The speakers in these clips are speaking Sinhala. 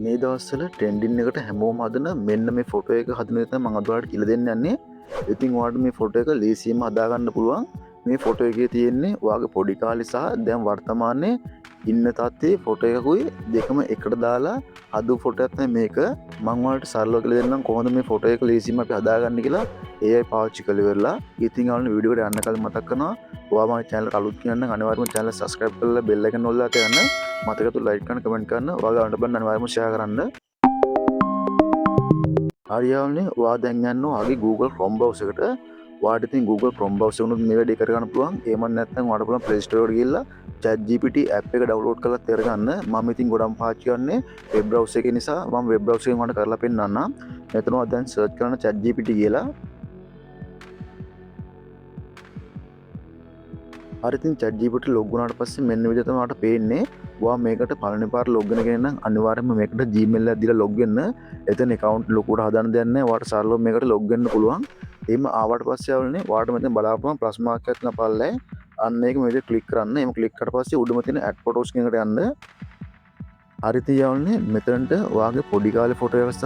මේ දවස්වල ට්‍රෙන්ඩින් එකට හැමෝම හදන මෙන්න මේ ෆොටෝ එක හදන එක තමයි මම අද ඔයාලට කියලා දෙන්න යන්නේ. ඉතින් ඔයාලට මේ ෆොටෝ එක ලේසියෙන්ම හදාගන්න පුළුවන්. මේ ෆොටෝ එකේ තියෙන්නේ ඔයාගේ පොඩි කාලේ සහ දැන් වර්තමානයේ ඉන්න තත්ත්වයේ ෆොටෝ එකකුයි දෙකම එකට දාලා හදපු ෆොටෝ එකක් තමයි මේක. මම ඔයාලට සරලව කියලා දෙන්නම් කොහොමද මේ ෆොටෝ එක ලේසියෙන්ම අපි හදාගන්නේ කියලා. AI පාවිච්චි කරලා ඉවරලා. ඉතින් ඔයාලට වීඩියෝ එකට යන්න කලින් මතක් කරනවා ඔයා මගේ channel එක අලුත් කෙනෙක් නම් අනිවාර්යයෙන්ම channel subscribe කරලා bell icon ඔල්ලා තියන්න. මතක තු like කරන්න comment කරන්න ඔයාගේ අඬ බන්න අනිවාර්යයෙන්ම share කරන්න. හරියවනේ ඔයා දැන් යනවා ඔයාගේ Google Chrome browser එකට. ඔයාට ඉතින් Google Chrome browser උනොත් මේ වැඩේ කරගන්න පුළුවන්. එහෙම නැත්නම් ඔයාට පුළුවන් Play Store එකට ගිහිල්ලා ChatGPT app එක download කරලා කරගන්න. මම ඉතින් ගොඩක් පාවිච්චි කරන්නේ web browser එක නිසා මම web browser එකෙන් ඔයාලට කරලා පෙන්නන්නම්. මෙතන ඔයා දැන් search කරන ChatGPT කියලා. හරි ඉතින් ChatGPT log වුණාට පස්සේ මෙන්න විදිහට තමයි ඔයාලට පේන්නේ. ඔයා මේකට පළවෙනි පාර log වෙන කෙනෙක් නම් අනිවාර්යයෙන්ම මේකට Gmail එකක් දීලා log වෙන්න. එතන account ලොකුවට හදන්න දෙයක් නැහැ. ඔයාලට සරලව මේකට log වෙන්න පුළුවන්. එහෙම ආවට පස්සේ ආවලනේ ඔයාලට මෙතන බලාපන් plus mark එකක් තියෙන පල්ලේ අන්න ඒක මේ විදිහට click කරන්න. එහෙම click කරලා පස්සේ උඩම තියෙන add photos එකකට යන්න. හරි තියවලනේ මෙතනට ඔයාගේ පොඩි කාලේ ෆොටෝ එක සහ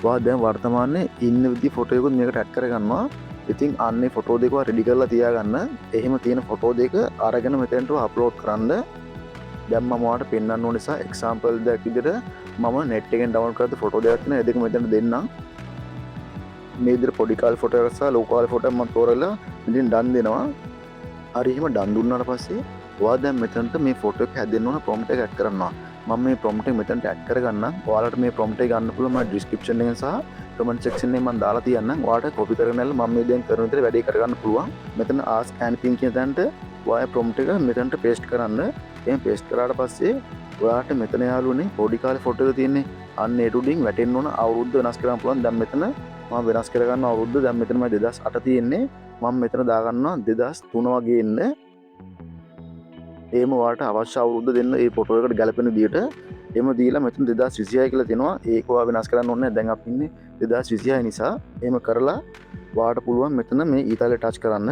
ඔයා දැන් වර්තමානයේ ඉන්න විදිහ ෆොටෝ එකකුත් මේකට add කරගන්නවා. ඉතින් අන්නේ ෆොටෝ දෙක රෙඩි කරලා තියාගන්න. එහෙම තියෙන ෆොටෝ දෙක අරගෙන මෙතනට අප්ලෝඩ් කරන්න. දැන් මම ඔයාලට පෙන්වන්න ඕන නිසා එක්සැම්පල් දෙයක් විදිහට මම net එකෙන් ඩවුන්ලෝඩ් කරලා ෆොටෝ දෙකක් තියෙනවා. ඒ දෙක මෙතන දෙන්නම්. මේ විදිහට පොඩි කාලේ ෆොටෝ එකක් සහ ලොකු කාලේ ෆොටෝ එකක් මම තෝරලා ඉතින් done දෙනවා. හරි එහෙම done දුන්නාට පස්සේ ඔයා දැන් මෙතනට මේ ෆොටෝ එක හැදෙන්න ඕන prompt එක add කරනවා. මම මේ prompt එක මෙතනට add කරගන්නම්. ඔයාලට මේ prompt එක ගන්න පුළුවන් මම description එකෙන් සහ comment section එකේ මම දාලා තියන්නම්. ඔයාලට copy කරගෙන යන්න මම මේ දැන් කරන විදිහට වැඩේ කරගන්න පුළුවන්. මෙතන ask anything කියන තැනට ඔයා prompt එක මෙතනට paste කරන්න. එහෙනම් paste කරාට පස්සේ ඔයාලට මෙතන යාළුවනේ පොඩි කාලේ ෆොටෝ එක තියෙන්නේ. අන්න ඒ ටුඩින් වැටෙන්න ඕන අවුරුද්ද වෙනස් කරන්න පුළුවන්. දැන් මෙතන මම වෙනස් කරගන්න අවුරුද්ද දැන් මෙතන මම 2008 තියෙන්නේ. මම මෙතන දාගන්නවා 2003 වගේ එන්න. එහෙම ඔයාලට අවශ්‍ය අවුරුද්ද දෙන්න මේ ෆොටෝ එකට ගැලපෙන විදිහට එහෙම දීලා මෙතන 2026 කියලා තියෙනවා. ඒක ඔයා වෙනස් කරන්න ඕනේ නැහැ. දැන් අපි ඉන්නේ 2026 නිසා එහෙම කරලා ඔයාලට පුළුවන් මෙතන මේ ඊතාලේ ටච් කරන්න.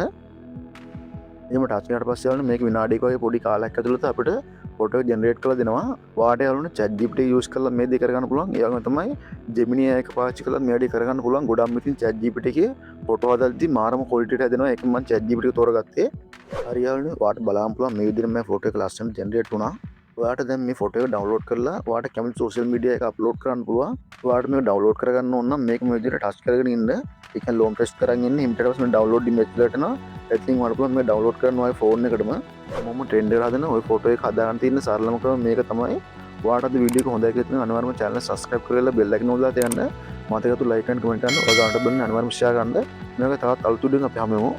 එහෙම ටච් කරාට පස්සේ වල මේක විනාඩියක වගේ පොඩි කාලයක් ඇතුළත අපිට ෆොටෝ ජෙනරේට් කරලා දෙනවා. ඔයාට යාළුවනේ ChatGPT use කරලා මේ දේ කරගන්න පුළුවන්. ඒ වගේම තමයි Gemini එක පාවිච්චි කරලා මේ වැඩේ කරගන්න පුළුවන්. ගොඩක් ඉතින් ChatGPT එකේ ෆොටෝ හදද්දී මාරම quality එකට හැදෙනවා. ඒක මම ChatGPT එක තෝරගත්තේ. හරි යාළුවනේ ඔයාට බලන්න පුළුවන් මේ විදිහට මේ ෆොටෝ එක ලස්සනට ජෙනරේට් වුණා. ඔයාට දැන් මේ ෆොටෝ එක ඩවුන්ලෝඩ් කරලා ඔයාට කැමති සෝෂල් මීඩියා එක අප්ලෝඩ් කරන්න පුළුවන්. ඔයාට මේක ඩවුන්ලෝඩ් කරගන්න ඕන නම් මේක මේ විදිහට ටච් කරගෙන ඉන්න. ඒ කියන්නේ ලොම් ප්‍රෙස් කරන් ඉන්න. ඊට පස්සේ මේ ඩවුන්ලෝඩ් ඉමේජ් එකට යනවා. ඉතින් ඔයාලට පුළුවන් මේ ඩවුන්ලෝඩ් කරන්න ඔය ෆෝන් එකටම මම ට්‍රෙන්ඩ් එක හදන ඔය ෆොටෝ එක හදාගන්න තියෙන සරලම ක්‍රම මේක තමයි. ඔයාට අද වීඩියෝ එක හොඳයි කියලා අනිවාර්යයෙන්ම channel subscribe කරලා bell icon ඔල්ලා තියන්න. මතක තු like and comment කරන්න. ඔයාලට බලන්න අනිවාර්යයෙන්ම share කරන්න. මේක තවත් අලුත් වීඩියෝ එකක් අපි හමුවෙමු.